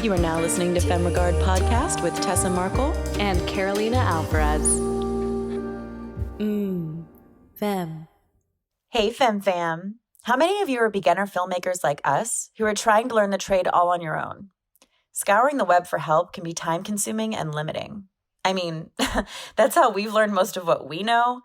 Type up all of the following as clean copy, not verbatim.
You are now listening to Femme Regard Podcast with Tessa Markle and Carolina Alvarez. Femme. Hey, Femme Fam. How many of you are beginner filmmakers like us who are trying to learn the trade all on your own? Scouring the web for help can be time-consuming and limiting. I mean, that's how we've learned most of what we know.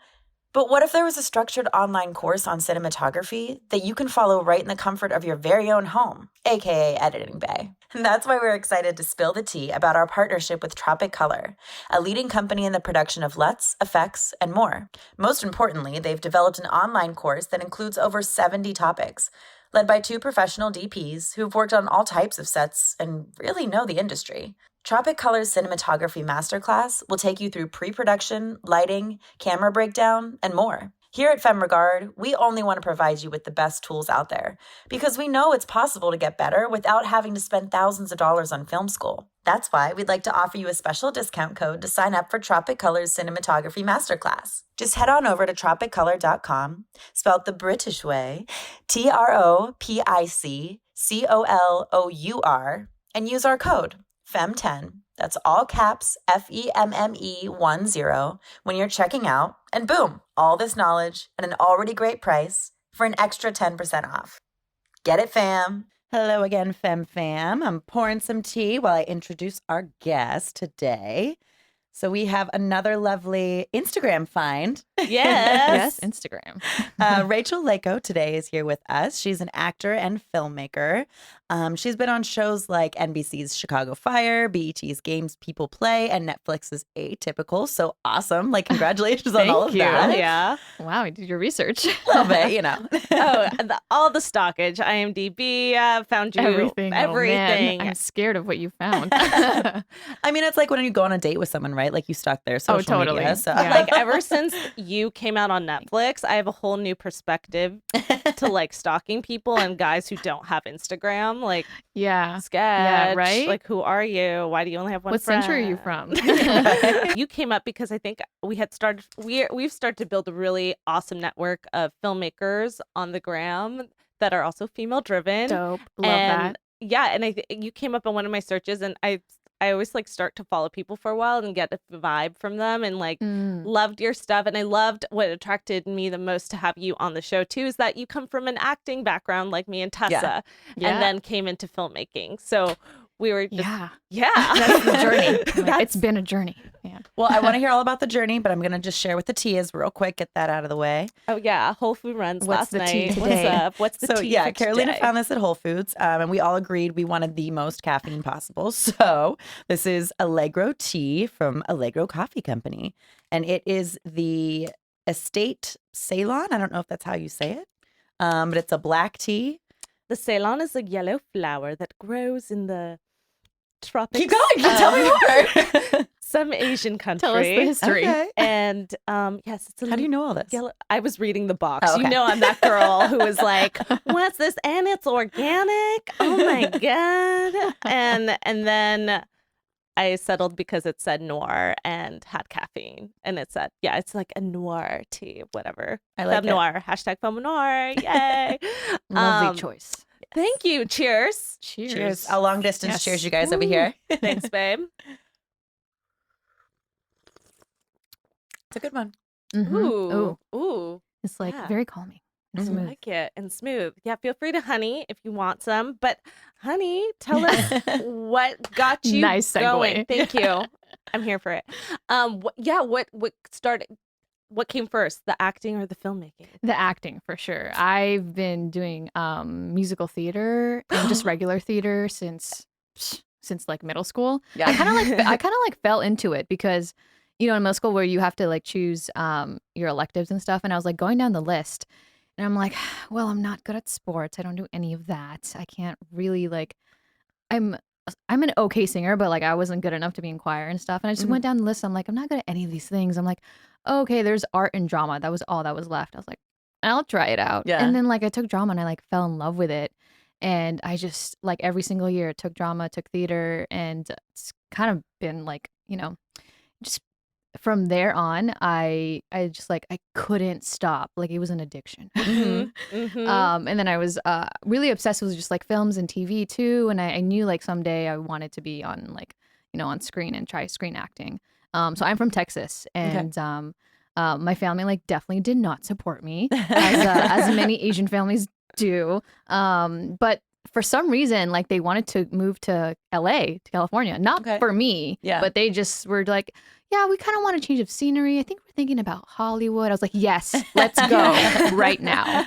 But what if there was a structured online course on cinematography that you can follow right in the comfort of your very own home, aka editing bay? And that's why we're excited to spill the tea about our partnership with Tropic Color, a leading company in the production of LUTs, effects, and more. Most importantly, they've developed an online course that includes over 70 topics, led by 2 professional DPs who've worked on all types of sets and really know the industry. Tropic Color's Cinematography Masterclass will take you through pre-production, lighting, camera breakdown, and more. Here at Femme Regard, we only want to provide you with the best tools out there because we know it's possible to get better without having to spend thousands of dollars on film school. That's why we'd like to offer you a special discount code to sign up for Tropic Color's Cinematography Masterclass. Just head on over to tropiccolor.com, spelled the British way, TROPICCOLOUR, and use our code FEMME10, that's all caps, FEMME10, when you're checking out, and boom, all this knowledge at an already great price for an extra 10% off. Get it, fam? Hello again, Femme Fam. I'm pouring some tea while I introduce our guest today. So we have another lovely Instagram find. Yes. Yes, Instagram. Rachel Leyco today is here with us. She's an actor and filmmaker. She's been on shows like NBC's Chicago Fire, BET's Games People Play, and Netflix's Atypical. So awesome. Like, congratulations on all of that. Yeah. Wow, you did your research. A little bit, you know. All the stockage, IMDb, found you Everything. Oh, everything. man. I'm scared of what you found. I mean, it's like when you go on a date with someone, right? Like you stalk their social totally. media. So. Yeah. Like ever since you came out on Netflix, I have a whole new perspective to like stalking people and guys who don't have Instagram. Like, Yeah. sketch, Yeah, right? Like, who are you? Why do you only have one What friend? century are you from? You came up because I think we've started to build a really awesome network of filmmakers on the gram that are also female driven. Dope. Love that. Yeah, and you came up on one of my searches, and I always like start to follow people for a while and get a vibe from them, and like loved your stuff. And I loved what attracted me the most to have you on the show too is that you come from an acting background like me and Tessa, Yeah. and then came into filmmaking. So we were just, Yeah. yeah. That's the journey. It's been a journey. Yeah. Well, I want to hear all about the journey, but I'm going to just share what the tea is real quick, get that out of the way. Oh yeah, Whole Food runs What's last the tea night. today? What's up? What's the So tea yeah, for Carolina today? found this at Whole Foods, and we all agreed we wanted the most caffeine possible. So this is Allegro tea from Allegro Coffee Company, and it is the Estate Ceylon. I don't know if that's how you say it, but it's a black tea. The Ceylon is a yellow flower that grows in the tropics. Keep going. Tell me more. Some Asian country. Tell us the history. Okay. And yes, it's a How do you know all this? yellow. I was reading the box. Oh, okay. You know, I'm that girl who was like, "What's this?" And it's organic. Oh my god! And then I settled because it said noir and had caffeine, and it said, yeah, it's like a noir tea, whatever. I like Femme it. noir. Hashtag femme noir. Yay! Lovely choice. Thank you. Cheers. Cheers. Cheers. A long distance Yes. cheers, you guys over here. Thanks, babe. It's a good one. Mhm. Ooh. Ooh. Ooh. It's like Yeah. very calming. And Mhm. I smooth. like it, and smooth. Yeah, feel free to honey if you want some. But honey, tell us what got you Nice segue. going. Thank you. I'm here for it. What started? What came first, the acting or the filmmaking? The acting for sure. I've been doing musical theater and just regular theater since like middle school. Yeah. I kind of like fell into it because in middle school where you have to like choose your electives and stuff, and I was like going down the list and I'm like, well, I'm not good at sports. I don't do any of that. I can't really like I'm an okay singer, but like I wasn't good enough to be in choir and stuff. And I just went down the list. I'm like, I'm not good at any of these things. I'm like, okay, there's art and drama. That was all that was left. I was like, I'll try it out. Yeah. And then like I took drama and I like fell in love with it. And I just like every single year took drama, took theater, and it's kind of been like, just from there on, I just like I couldn't stop. Like it was an addiction. And then I was really obsessed with just like films and TV too. And I knew like someday I wanted to be on like on screen and try screen acting. So I'm from Texas, and my family like definitely did not support me as many Asian families do. But for some reason, like they wanted to move to LA, to California, not for me, but they just were like, yeah, we kind of want a change of scenery. I think we're thinking about Hollywood. I was like, yes, let's go right now.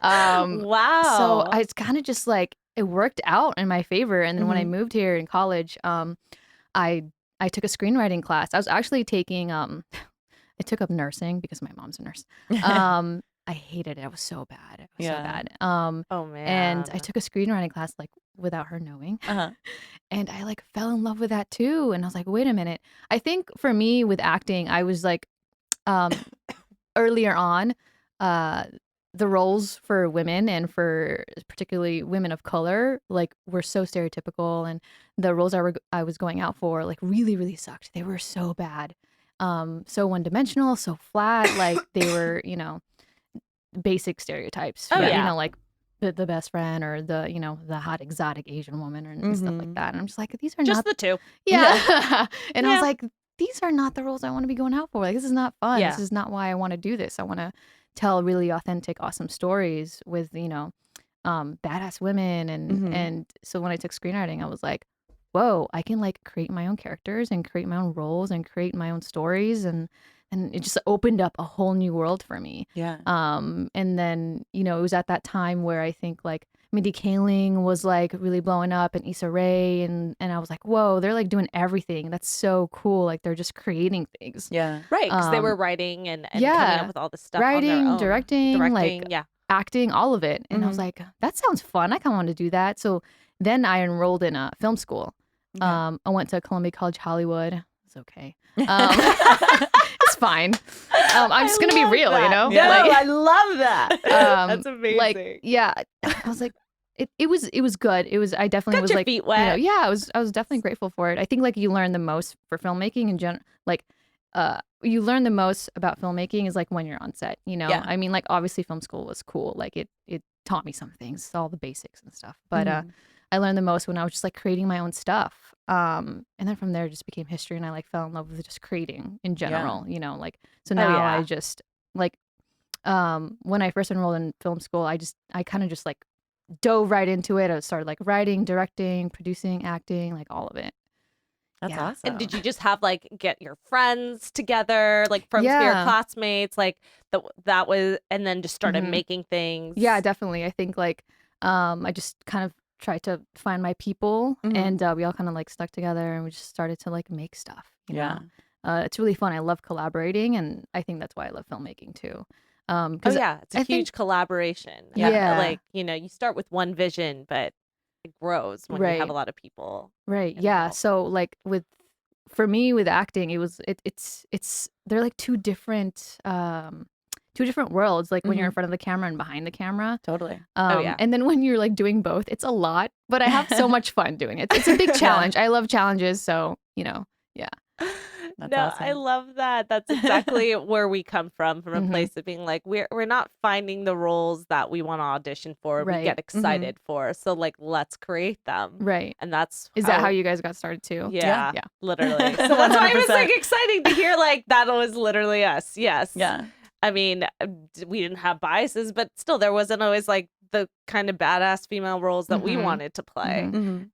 Wow. So it's kind of just like it worked out in my favor. And then when I moved here in college, I took a screenwriting class. I was actually taking I took up nursing because my mom's a nurse. I hated it. It was so bad. It was so bad. Oh man. And I took a screenwriting class like without her knowing. And I like fell in love with that too. And I was like, wait a minute. I think for me with acting, I was like earlier on, the roles for women and for particularly women of color like were so stereotypical, and the roles I was going out for like really, really sucked. They were so bad. So one-dimensional, so flat, like they were, basic stereotypes. Oh, for, yeah. Like the best friend or the hot exotic Asian woman and stuff like that. And I'm just like, these are just not the two. Yeah. And I was like, these are not the roles I want to be going out for. Like, this is not fun. Yeah. This is not why I want to do this. I want to tell really authentic, awesome stories with, badass women. And so when I took screenwriting, I was like, whoa, I can like create my own characters and create my own roles and create my own stories. And it just opened up a whole new world for me. Yeah. And then, it was at that time where I think like Mindy Kaling was like really blowing up, and Issa Rae, and I was like, whoa, they're like doing everything. That's so cool. Like they're just creating things. Yeah. Right, because they were writing and coming up with all this stuff on their Writing, own. directing, like acting, all of it. And I was like, that sounds fun. I kind of want to do that. So then I enrolled in a film school. I went to Columbia College Hollywood. It's okay. It's fine. I'm just gonna be real, that. No, I love that. That's amazing. Like, yeah, I was like, it was good. It was. I definitely Got was your like, feet wet. I was definitely grateful for it. I think like you learn the most for filmmaking in general. Like, you learn the most about filmmaking is like when you're on set. Yeah. I mean, like obviously film school was cool. Like it taught me some things, all the basics and stuff. But I learned the most when I was just like creating my own stuff. And then from there it just became history, and I like fell in love with just creating in general, like, so now I just like, when I first enrolled in film school, I kind of just like dove right into it. I started like writing, directing, producing, acting, like all of it. That's Yeah. awesome. And did you just have like get your friends together, like from your Yeah. classmates, like that was, and then just started making things? Yeah, definitely. I think like, I just kind of tried to find my people, and we all kind of like stuck together, and we just started to like make stuff. You know? It's really fun. I love collaborating, and I think that's why I love filmmaking too. It's a huge collaboration. Yeah. Like, you start with one vision, but it grows when you have a lot of people. Right. Yeah. involved. So like for me with acting, it's they're like two different worlds. Like when you're in front of the camera and behind the camera. Totally. yeah. And then when you're like doing both, it's a lot, but I have so much fun doing it. It's a big challenge. I love challenges. So, yeah. That's No, awesome. I love that. That's exactly where we come from a place of being like, we're not finding the roles that we want to audition for, we Right. get excited for. So like, let's create them. Right. And that's Is that how you guys got started too? Yeah, Yeah. literally. So that's why it was 100%. like exciting to hear like that was literally us. Yes. Yeah. I mean, we didn't have biases, but still there wasn't always like the kind of badass female roles that we wanted to play.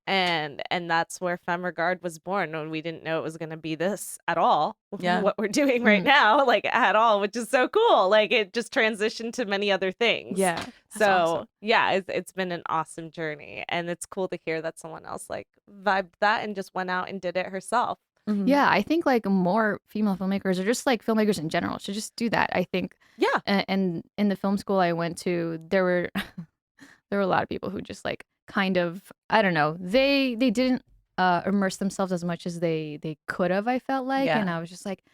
And that's where Femme Regard was born. And we didn't know it was going to be this at all. Yeah. What we're doing right now, like at all, which is so cool. Like it just transitioned to many other things. Yeah. That's So awesome. yeah, it's been an awesome journey, and it's cool to hear that someone else like vibed that and just went out and did it herself. Yeah, I think like more female filmmakers or just like filmmakers in general should just do that. I think. Yeah. And in the film school I went to, there were a lot of people who just like kind of, I don't know, they didn't immerse themselves as much as they could have, I felt like. Yeah. And I was just like,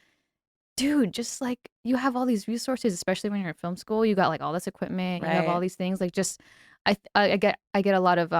dude, just like you have all these resources, especially when you're in film school. You got like all this equipment, you have all Right. these things. Like just I get a lot of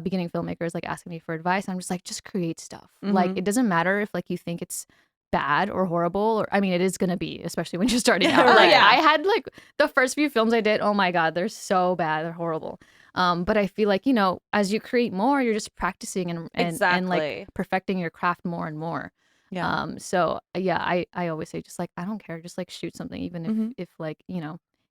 beginning filmmakers like asking me for advice. I'm just like, just create stuff. Like it doesn't matter if like you think it's bad or horrible, or I mean, it is going to be, especially when you're starting out. Right. I had like the first few films I did, oh my God, they're so bad, they're horrible. But I feel like, as you create more, you're just practicing and Exactly. like perfecting your craft more and more. Yeah. So yeah, I always say just like, I don't care, just like shoot something, even if like,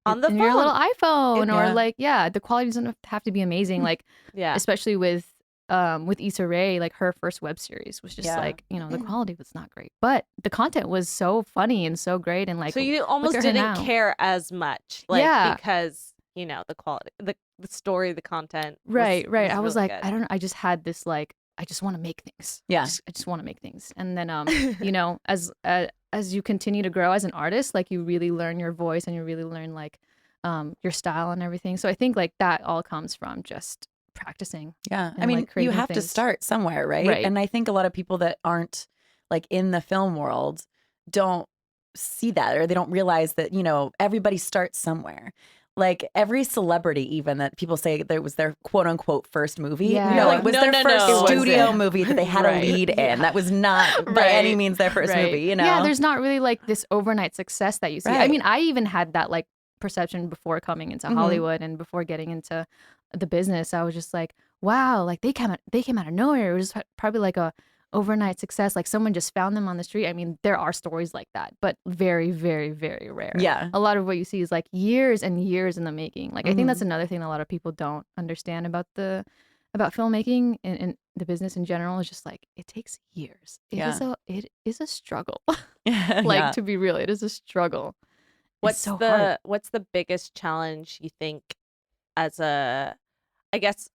On the in your little phone. iPhone, or Yeah. like, the quality doesn't have to be amazing. Like, Yeah. especially with Issa Rae, like her first web series was just Yeah. like, the quality was not great, but the content was so funny and so great. And like, So you look almost at her didn't now. care as much, like, Yeah. because the quality, the story, the content. Right. I was really like, good. I don't know. I just had this like, I just want to make things. Yeah. I just want to make things. And then, as you continue to grow as an artist, like you really learn your voice and you really learn like your style and everything. So I think like that all comes from just practicing. Yeah. I and, mean, like, you creating have to things. start somewhere, right? Right. And I think a lot of people that aren't like in the film world don't see that, or they don't realize that, everybody starts somewhere. Like every celebrity, even that people say that it was their quote unquote first movie. Yeah. No, You're like, it was no, their no, first no. studio movie that they had Right. a lead in. That was not by Right. any means their first movie, Yeah, there's not really like this overnight success that you see. I Right. mean, I even had that like perception before coming into Hollywood and before getting into the business. I was just like, wow, like they came out of nowhere. It was probably like a overnight success. Like someone just found them on the street. I mean, there are stories like that, but very, very, very rare. Yeah. A lot of what you see is like years and years in the making. Like I think that's another thing that a lot of people don't understand about filmmaking and the business in general, is just like it takes years. It is a struggle. Like to be real, it is a struggle. It's so hard. What's the biggest challenge you think as a, I guess,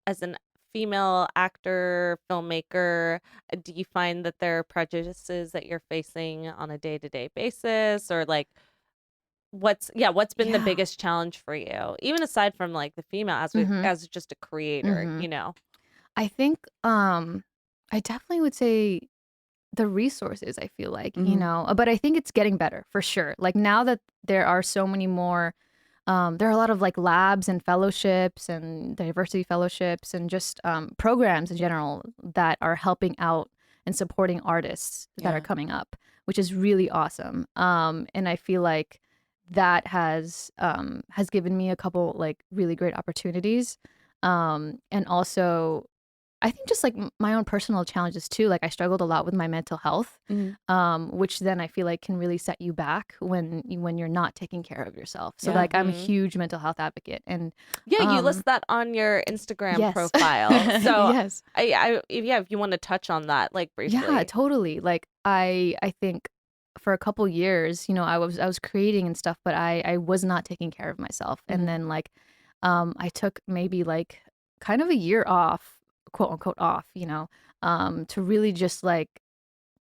as an female actor, filmmaker, do you find that there are prejudices that you're facing on a day-to-day basis, or like what's been the biggest challenge for you, even aside from like the female as just a creator, I think I definitely would say the resources, I feel like, but I think it's getting better for sure. Like now that there are so many more, there are a lot of like labs and fellowships and diversity fellowships and just programs in general that are helping out and supporting artists that are coming up, which is really awesome. And I feel like that has given me a couple like really great opportunities. And also I think just like my own personal challenges too. Like I struggled a lot with my mental health, which then I feel like can really set you back when you're not taking care of yourself. So like I'm a huge mental health advocate, and you list that on your Instagram yes. profile. So yes, if you want to touch on that like briefly. yeah, totally. Like I think for a couple years, I was creating and stuff, but I was not taking care of myself, and then like I took maybe like kind of a year off, quote unquote off, to really just like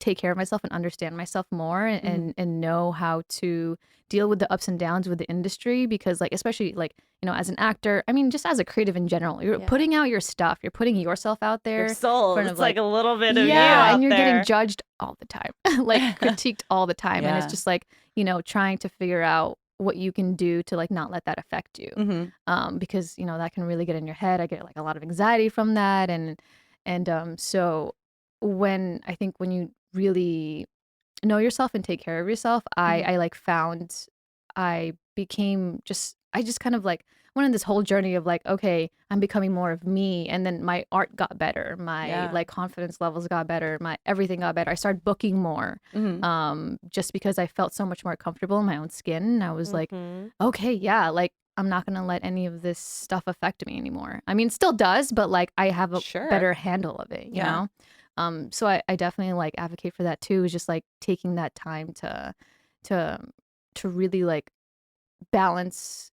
take care of myself and understand myself more and know how to deal with the ups and downs with the industry, because like especially like as an actor, I mean just as a creative in general, you're putting out your stuff, you're putting yourself out there, your soul, it's like a little bit of you and you're out there. getting judged all the time, like critiqued all the time, and it's just like trying to figure out what you can do to like not let that affect you, because that can really get in your head. I get like a lot of anxiety from that, and so when you really know yourself and take care of yourself, I like found I just kind of like went on this whole journey of like, okay, I'm becoming more of me, and then my art got better, my like confidence levels got better, my everything got better. I started booking more, just because I felt so much more comfortable in my own skin. And I was like, okay, yeah, like I'm not gonna let any of this stuff affect me anymore. I mean, it still does, but like I have a better handle of it, you know. So I definitely like advocate for that too. Is just like taking that time to really like balance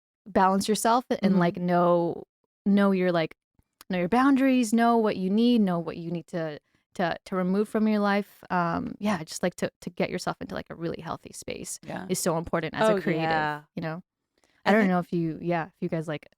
yourself and like know your like know your boundaries, know what you need to remove from your life. Just like to get yourself into like a really healthy space is so important as a creative. I don't know if you guys like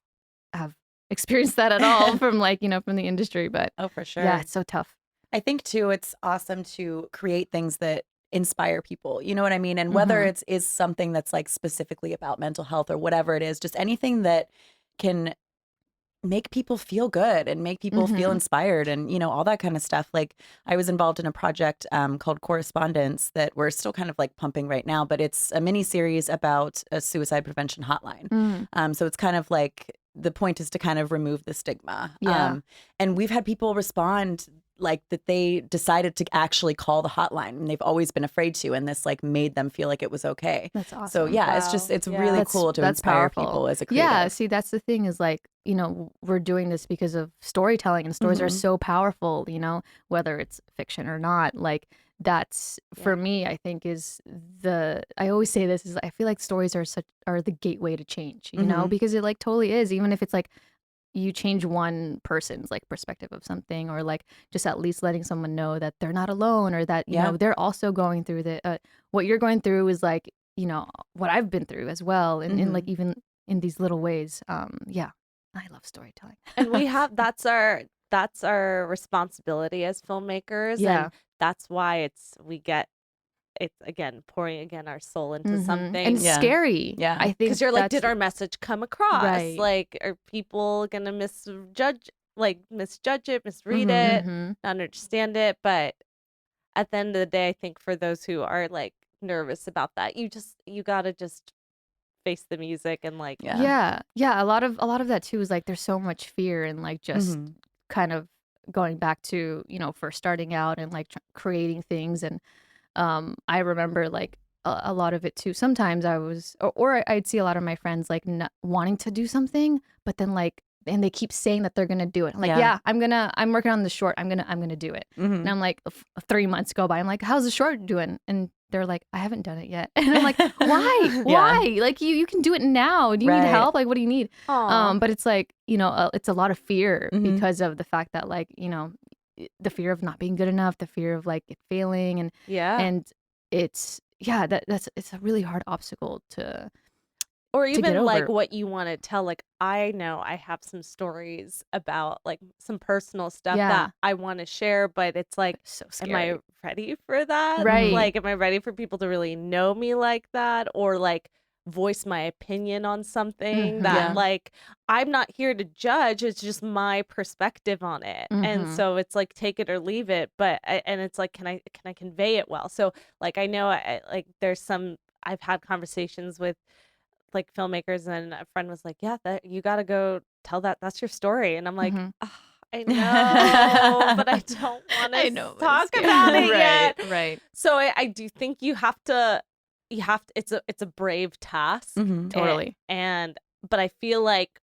have experienced that at all from like from the industry, but for sure, yeah, it's so tough. I think too, it's awesome to create things that inspire people. You know what I mean? And whether it's is something that's like specifically about mental health or whatever it is, just anything that can make people feel good and make people feel inspired and, you know, all that kind of stuff. Like I was involved in a project called Correspondence that we're still kind of like pumping right now, but it's a mini series about a suicide prevention hotline. So it's kind of like the point is to kind of remove the stigma. Yeah. And we've had people respond like that they decided to actually call the hotline and they've always been afraid to, and this like made them feel like it was okay. That's awesome. So yeah, it's just, it's really cool to inspire people as a creative. Yeah, see, that's the thing is like, you know, we're doing this because of storytelling, and stories are so powerful, you know, whether it's fiction or not. Like that's for me, I think is I always say this is I feel like stories are the gateway to change, you know, because it like totally is, even if it's like you change one person's like perspective of something, or like just at least letting someone know that they're not alone, or that, you know, they're also going through what you're going through is like, you know, what I've been through as well. And in like, even in these little ways. Yeah, I love storytelling. And we have, that's our responsibility as filmmakers. Yeah. And that's why it's again pouring again our soul into something. And scary. Yeah. I think because you're like, did our message come across? Right. Like, are people gonna misjudge it, misread it, not understand it? But at the end of the day, I think for those who are like nervous about that, you gotta just face the music and like yeah. A lot of that too is like there's so much fear and like just kind of going back to, you know, first starting out and like creating things. And I remember like a lot of it too. Sometimes I was, or I'd see a lot of my friends like not wanting to do something, but then like, and they keep saying that they're gonna do it. I'm like, I'm working on the short. I'm gonna do it. And I'm like, 3 months go by. I'm like, how's the short doing? And they're like, I haven't done it yet. And I'm like, why? Why? Like you can do it now. Do you need help? Like, what do you need? But it's like, you know, it's a lot of fear because of the fact that like, you know, the fear of not being good enough, the fear of like it failing, and it's it's a really hard obstacle to. Or even like what you want to tell. Like, I know I have some stories about like some personal stuff that I want to share, but it's like, so scary. Am I ready for that? Right. Like, am I ready for people to really know me like that? Or like voice my opinion on something that like, I'm not here to judge. It's just my perspective on it. And so it's like, take it or leave it. But, and it's like, can I convey it well? So like, I know I've had conversations with like filmmakers, and a friend was like, yeah, that you got to go tell that's your story. And I'm like, I know, but I don't want to talk about it yet. Right. So I do think you have to, it's a brave task. Totally. But I feel like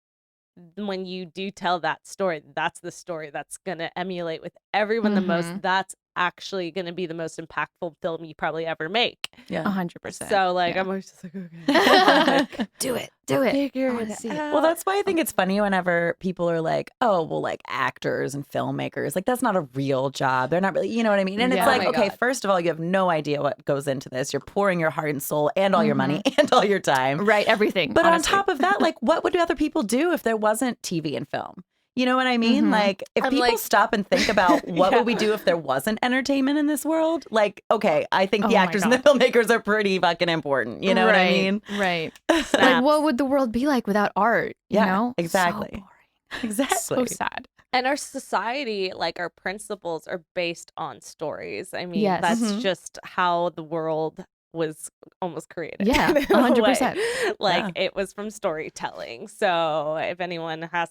when you do tell that story, that's the story that's going to emulate with everyone the most. That's actually going to be the most impactful film you probably ever make. 100%. So like, I'm always just like, okay. do it. Figure it out. Well, that's why I think it's funny whenever people are like, oh, well, like actors and filmmakers, like that's not a real job. They're not really, you know what I mean? And it's like, okay, first of all, you have no idea what goes into this. You're pouring your heart and soul and all your money and all your time. Right, everything. But honestly. on top of that, like what would other people do if there wasn't TV and film? You know what I mean? Like, if people stop and think about what would we do if there wasn't entertainment in this world? Like, okay, I think the actors and the filmmakers are pretty fucking important. You know what I mean? Right. Like, what would the world be like without art? You know? Exactly. So boring. Exactly. So sad. And our society, like our principles are based on stories. I mean, that's just how the world was almost created. Yeah, 100%. Like it was from storytelling. So if anyone has,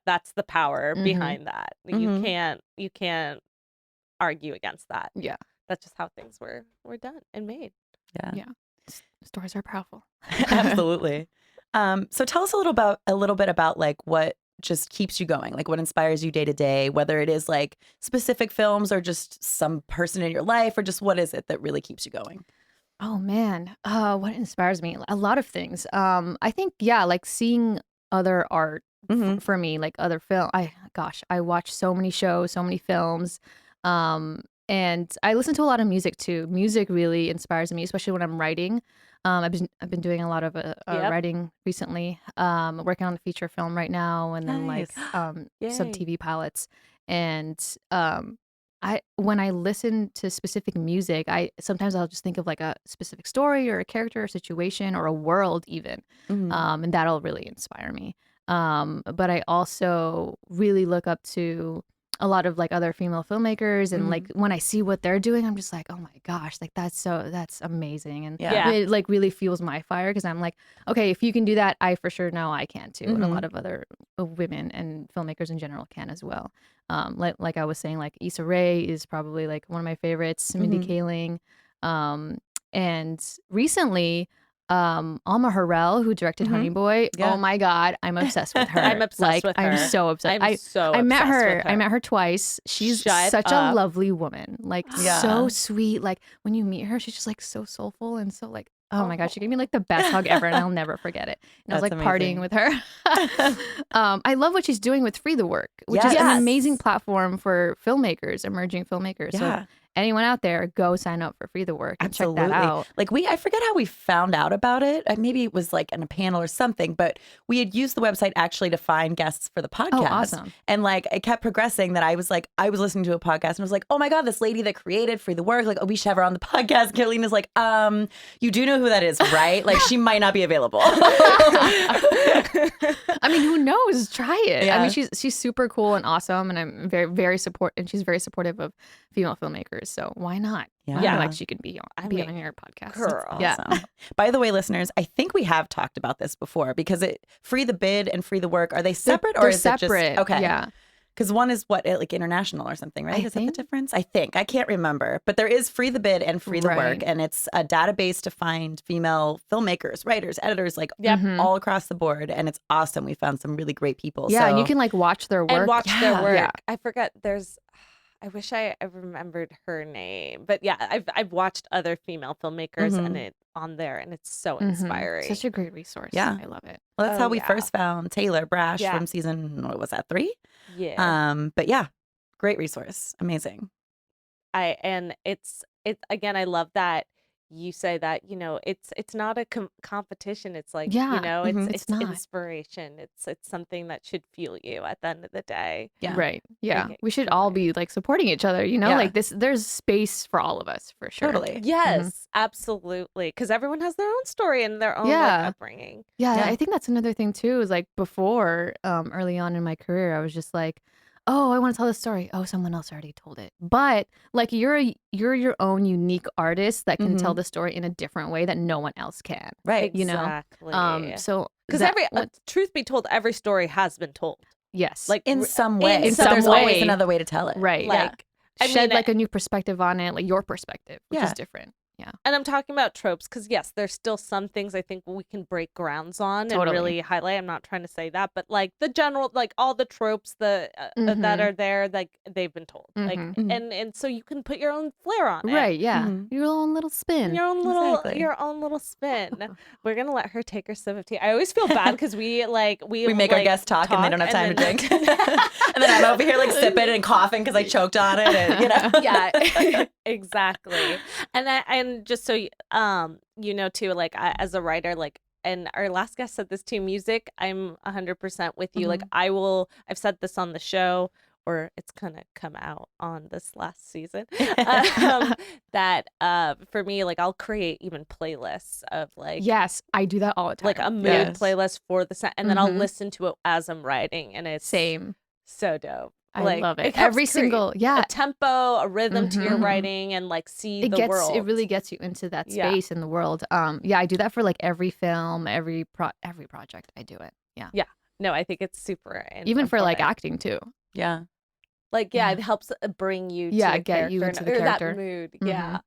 that's the power behind that. You can't argue against that. Yeah, that's just how things were done and made. Yeah. Stories are powerful. Absolutely. So tell us a little bit about like what just keeps you going, like what inspires you day to day, whether it is like specific films or just some person in your life, or just what is it that really keeps you going? Oh man, what inspires me? A lot of things. I think like seeing other art for me, like other film. I watch so many shows, so many films, and I listen to a lot of music too. Music really inspires me, especially when I'm writing. I've been doing a lot of writing recently. Working on a feature film right now, and then like some TV pilots, and when I listen to specific music, sometimes I'll just think of like a specific story or a character or situation or a world even, and that'll really inspire me. But I also really look up to a lot of like other female filmmakers, and like when I see what they're doing, I'm just like, oh my gosh, like that's amazing, and Yeah. it like really fuels my fire, because I'm like, okay, if you can do that, I for sure know I can too, and a lot of other women and filmmakers in general can as well. Like I was saying, like Issa Rae is probably like one of my favorites, Mindy Kaling, and recently Alma Har'al, who directed Honey Boy. Yeah. Oh my God, I'm obsessed with her. I'm obsessed like, with her. I'm so obsessed. I met obsessed her. with I met her twice. She's Shut such up. a lovely woman. Like Yeah. so sweet. Like when you meet her, she's just like so soulful and so like, oh my God, she gave me like the best hug ever, and I'll never forget it. And I was That's like partying amazing. with her. I love what she's doing with Free the Work, which is Yes. an amazing platform for filmmakers, emerging filmmakers. So Yeah. anyone out there, go sign up for Free the Work and check Absolutely. that out. Like I forget how we found out about it. Maybe it was like in a panel or something, but we had used the website actually to find guests for the podcast. Oh, awesome. And like it kept progressing that I was listening to a podcast and was like, oh my God, this lady that created Free the Work, like, oh, we should have her on the podcast. Carolina's like, you do know who that is, right? Like she might not be available. I mean, who knows? Try it. Yeah. I mean, she's super cool and awesome, and I'm very she's very supportive of female filmmakers. So why not? Yeah. I feel like she could be on mean, your podcast. girl. Yeah. Awesome. By the way, listeners, I think we have talked about this before because Free the Bid and Free the Work, are they separate or They're is separate. it just okay? Yeah. Because one is like international or something, right? I Is that the think. difference? I think. I can't remember. But there is Free the Bid and Free the Work. Right. And it's a database to find female filmmakers, writers, editors, like Mhm. all across the board. And it's awesome. We found some really great people. Yeah, and So- you can like watch their work. And watch their work. Yeah. I forget. I wish I remembered her name, but yeah, I've watched other female filmmakers and it on there, and it's so Mhm. inspiring. Such a great resource. Yeah. I love it. Well, that's Oh, how we yeah. first found Taylor Brash Yeah. from season, what was that, 3? Yeah. But yeah, great resource. Amazing. And it's again, I love that you say that, it's not a competition. It's like, Yeah. Mhm. it's It's not. inspiration. It's something that should fuel you at the end of the day. Yeah. Right. Yeah. Like, We should all be like supporting each other, Yeah. like there's space for all of us for sure. Totally. Yes, absolutely. Because everyone has their own story and their own Yeah. upbringing. Yeah, Yeah. I think that's another thing too, is like before, early on in my career, I was just like, oh, I want to tell this story. Oh, someone else already told it. But like you're your own unique artist that can tell the story in a different way that no one else can. Right. You know? Exactly. So Because that- truth be told, every story has been told. yes, Like In some way. in so some there's always way. another way to tell it. right. Like, I Shed mean, like a new perspective on it, like your perspective, which Yeah. is different. Yeah. and I'm talking about tropes because yes, there's still some things I think we can break grounds on and Totally. really highlight. I'm not trying to say that, but like the general, like all the tropes that Mhm. are there, like they've been told. Like, Mhm. and so you can put your own flair on it. Right. Yeah. Mhm. Your own little spin. Your own little, Exactly. your own little spin. We're gonna let her take her sip of tea. I always feel bad because we We make our guests talk and they don't have time to then- drink. And then I'm over here like sipping and coughing because I choked on it. And, Yeah, exactly. And just so too, like as a writer, like, and our last guest said this too, music, I'm 100% with you. Like I've said this on the show, or it's gonna come out on this last season, that for me, like I'll create even playlists of like Yes, I do that all the time. like a mood Yes. playlist for the set, and then I'll Mhm. listen to it as I'm writing, and it's Same. so dope. I Like, love it. helps Every create single a tempo, a rhythm to your Mhm. writing, and like see it the gets world. it really gets you into that Yeah. space in the world. Yeah, I do that for like every film, every project. I do it. Yeah. No, I think it's super. Even for like important. acting too. yeah. Like Yeah. it helps bring you to Yeah, the get you character into the or that character. mood. Mhm. Yeah.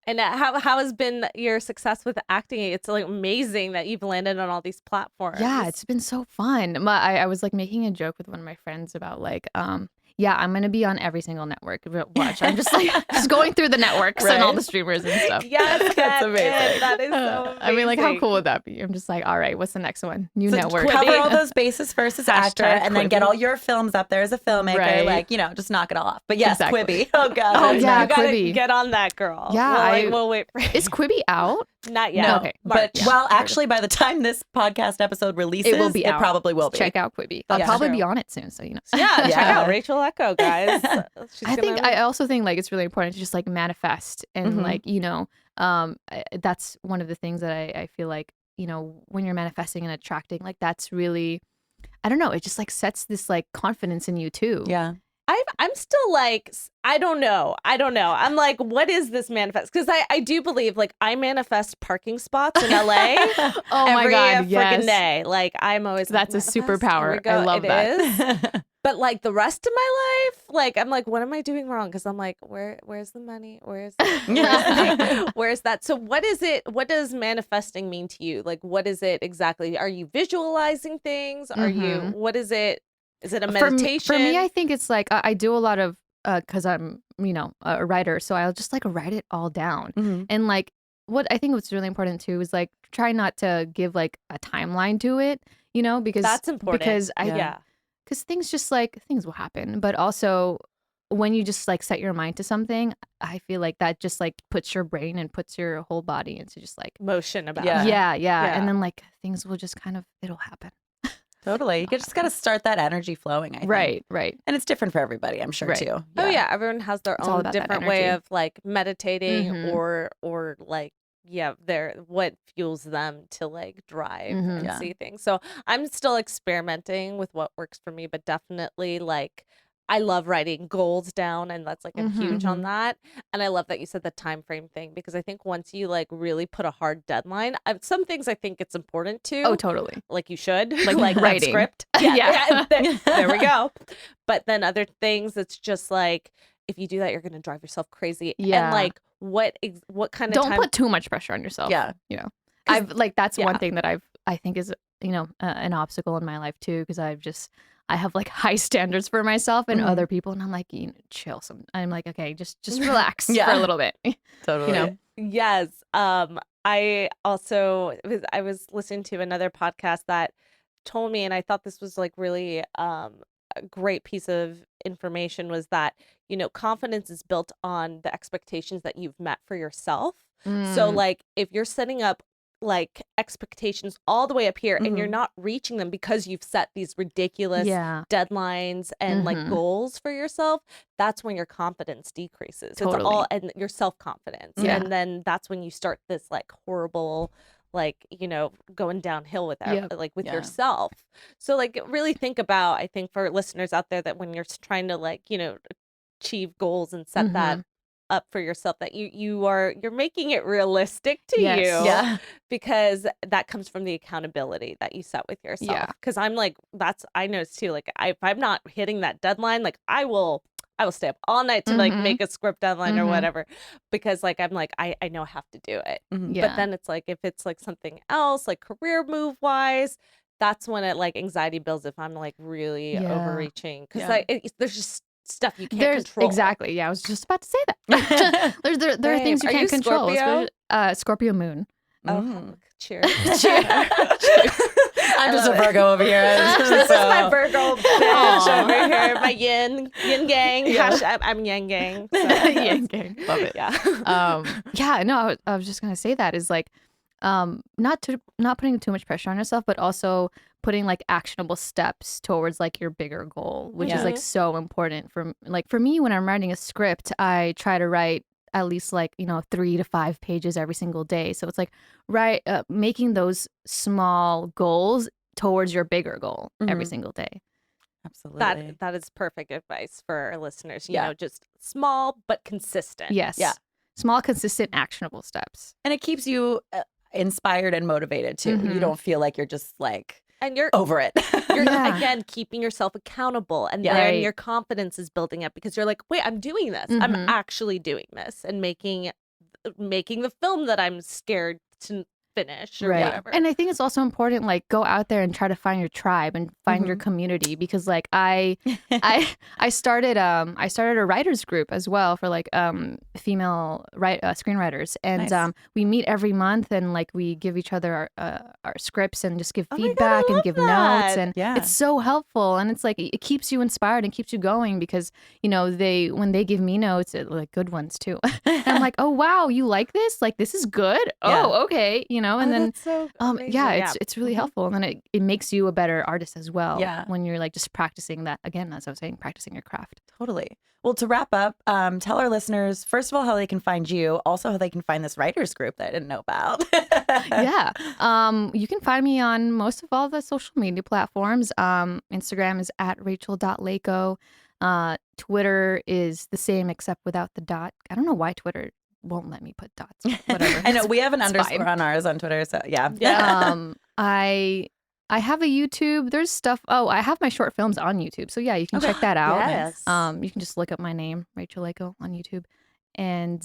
And how has been your success with acting? It's like amazing that you've landed on all these platforms. Yeah, it's been so fun. I was like making a joke with one of my friends about like, yeah, I'm gonna be on every single network. Watch, I'm just like just going through the networks and all Right. the streamers and stuff. Yes, That's amazing. amazing. That is so amazing. I mean, like, how cool would that be? I'm just like, all right, what's the next one? New So network. cover all those bases first as actor, Hashtag and then get Quibi. all your films up there as a filmmaker. Right. Like, just knock it all off. But yes, Exactly. Quibi. Oh, God. Oh, that's yeah, You gotta Quibi. get on that, girl. Yeah, we'll wait for Is Quibi out? not yet. No, Okay. but March. well, actually, by the time this podcast episode releases, It will be out. probably will be. Check out Quibi. I'll Yeah. probably True. be on it soon, so Yeah, check Yeah. out Rachel Echo, guys. She's I also think like it's really important to just like manifest and Mhm. like that's one of the things that I feel like when you're manifesting and attracting, like that's really I don't know, it just like sets this like confidence in you too. Yeah. I'm still like, I don't know. I'm like, what is this manifest? Because I do believe, like, I manifest parking spots in LA Oh my every God, freaking yes. day. Like, I'm always That's a manifest. Here we superpower. go. I love It that. is. But like the rest of my life, like, I'm like, what am I doing wrong? Because I'm like, where's the money? Where's that? So what is it? What does manifesting mean to you? Like, what is it exactly? Are you visualizing things? Are you, what is it? Is it a meditation? For me, I think it's like I do a lot of because I'm a writer, so I'll just like write it all down. Mhm. And like what I think what's really important too is like try not to give like a timeline to it, because That's important. Because Yeah. because things just like things will happen, but also when you just like set your mind to something, I feel like that just like puts your brain and puts your whole body into just like Motion about Yeah. it. yeah, and then like things will just it'll happen. Totally. You just got to start that energy flowing, I think. Right. And it's different for everybody, I'm sure, Right. too. Oh yeah, everyone has their It's all own about that different way energy. of like meditating Mhm. or like their what fuels them to like drive Mhm. and Yeah. see things. So I'm still experimenting with what works for me, but definitely like I love writing goals down, and that's like I'm huge on Mhm. that. And I love that you said the time frame thing, because I think once you like really put a hard deadline, some things I think it's important to. Oh, totally. Like you should, Like that writing. script. Yeah. There we go. But then other things, it's just like if you do that, you're gonna drive yourself crazy. Yeah. And like what kind of Don't time? put too much pressure on yourself. Yeah. I've like that's yeah. one thing that I think is an obstacle in my life too, because I have like high standards for myself and Mhm. other people, and I'm like, chill. I'm like, okay, just relax Yeah. for a little bit. Totally. Yes. I was listening to another podcast that told me, and I thought this was like really a great piece of information, was that, confidence is built on the expectations that you've met for yourself. So Mm. like if you're setting up like expectations all the way up here and you're Mhm. not reaching them because you've set these ridiculous Yeah. deadlines and like Mhm. goals for yourself, that's when your confidence decreases. It's all Totally. and your self-confidence. Yeah. And then that's when you start this like horrible like, going downhill with Yep. like with Yeah. yourself. So like really think about, I think for listeners out there, that when you're trying to like, achieve goals and set that up for yourself, that you're making it realistic to Yes. you. Yeah. Because that comes from the accountability that you set with yourself. Yeah. Because I'm like, I noticed too, like if I'm not hitting that deadline, like I will stay up all night to like Mhm. make a script deadline or Mhm. whatever, because like I'm like I know I have to do it. Mhm. Yeah. But then it's like if it's like something else, like career move wise, that's when it like anxiety builds if I'm like really Yeah. overreaching, because Yeah. like there's just stuff you can't There's control. exactly. Yeah, I was just about to say that. there are things you Are can't you control. Scorpio? Scorpio moon. Oh, Mm. cheers. I'm just a love it. Virgo over here. This is my so- Virgo bitch over here. My yin gang. Yeah. I'm yang gang. So. Yang gang. Love it. Yeah. Yeah, no, I was just gonna say that is like, not putting too much pressure on yourself, but also putting like actionable steps towards like your bigger goal, which is like Mhm. so important. For me, when I'm writing a script, I try to write at least like 3 to 5 pages every single day. So it's like making those small goals towards your bigger goal every Mhm. single day. Absolutely. That is perfect advice for our listeners. You Yeah. know, just small but consistent. Yes. Yeah. Small, consistent, actionable steps. And it keeps you inspired and motivated too. You Mhm. don't feel like you're just like And you're over it. you're Yeah. again keeping yourself accountable, and Yeah. then Right. your confidence is building up because you're like, wait, I'm doing this. I'm Mhm. actually doing this and making the film that I'm scared to finish or whatever. And I think it's also important, like, go out there and try to find your tribe and find your community, because like I started a writers group as well for like female screenwriters, and Nice. we meet every month, and like we give each other our scripts and just give Oh my God, I feedback and love give that. notes, and Yeah. it's so helpful, and it's like it keeps you inspired and keeps you going, because when they give me notes, like good ones too, and I'm like, oh wow, you like this? Like this is good. Yeah. Oh, okay, know, and then that's so yeah, amazing. it's really helpful, and then it makes you a better artist as well. Yeah. When you're like just practicing that again, as I was saying, practicing your craft. Totally. Well, to wrap up, tell our listeners, first of all, how they can find you, also how they can find this writers group that I didn't know about. Yeah. You can find me on most of all the social media platforms. Instagram is at rachel.leyco. Twitter is the same except without the dot. I don't know why Twitter won't let me put dots. Whatever. I know we have an It's underscore fine. on ours on Twitter, so yeah. I have a YouTube. There's stuff. Oh, I have my short films on YouTube. So yeah, you can check that out. Yes. You can just look up my name, Rachel Leyco, on YouTube. And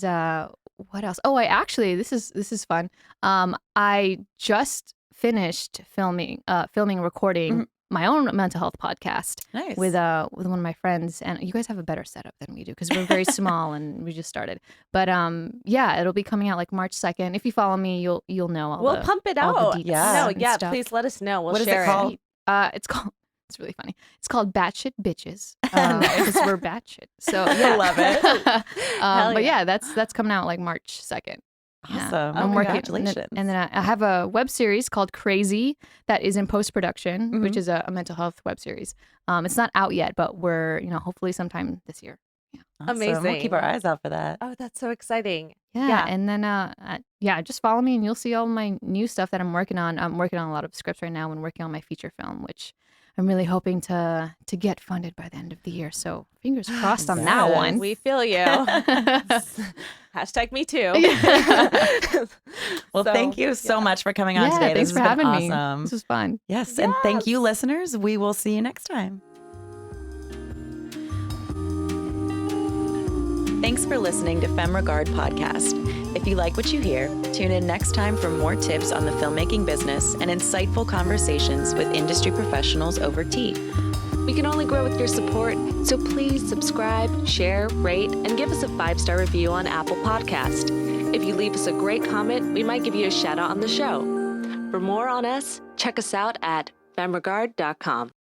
what else? Oh, this is fun. I just finished filming and recording my own mental health podcast Nice. with one of my friends, and you guys have a better setup than we do because we're very small and we just started. But yeah, it'll be coming out like March 2nd. If you follow me, you'll know all We'll the pump it all the out. deets Yeah. No, and yeah. stuff. Please let us know. We'll What is share it called? It's really funny. It's called Batshit Bitches because we're batshit. So yeah. I love it. But yeah, that's coming out like March 2nd. Yeah. Awesome. I'm working, Congratulations. and then I have a web series called Crazy that is in post production, which is a mental health web series. It's not out yet, but we're hopefully sometime this year. Awesome. Amazing. We'll keep our eyes out for that. Oh, that's so exciting. Yeah, Yeah. and then just follow me and you'll see all my new stuff that I'm working on. I'm working on a lot of scripts right now and working on my feature film, which I'm really hoping to get funded by the end of the year. So fingers crossed on that Yes. one. We feel you. Hashtag me too. Well, So, thank you so much for coming on Yeah, today. thanks This for has been having me. awesome. This was fun. Yes, and thank you, listeners. We will see you next time. Thanks for listening to Femme Regard Podcast. If you like what you hear, tune in next time for more tips on the filmmaking business and insightful conversations with industry professionals over tea. We can only grow with your support, so please subscribe, share, rate, and give us a 5-star review on Apple Podcast. If you leave us a great comment, we might give you a shout out on the show. For more on us, check us out at femregard.com.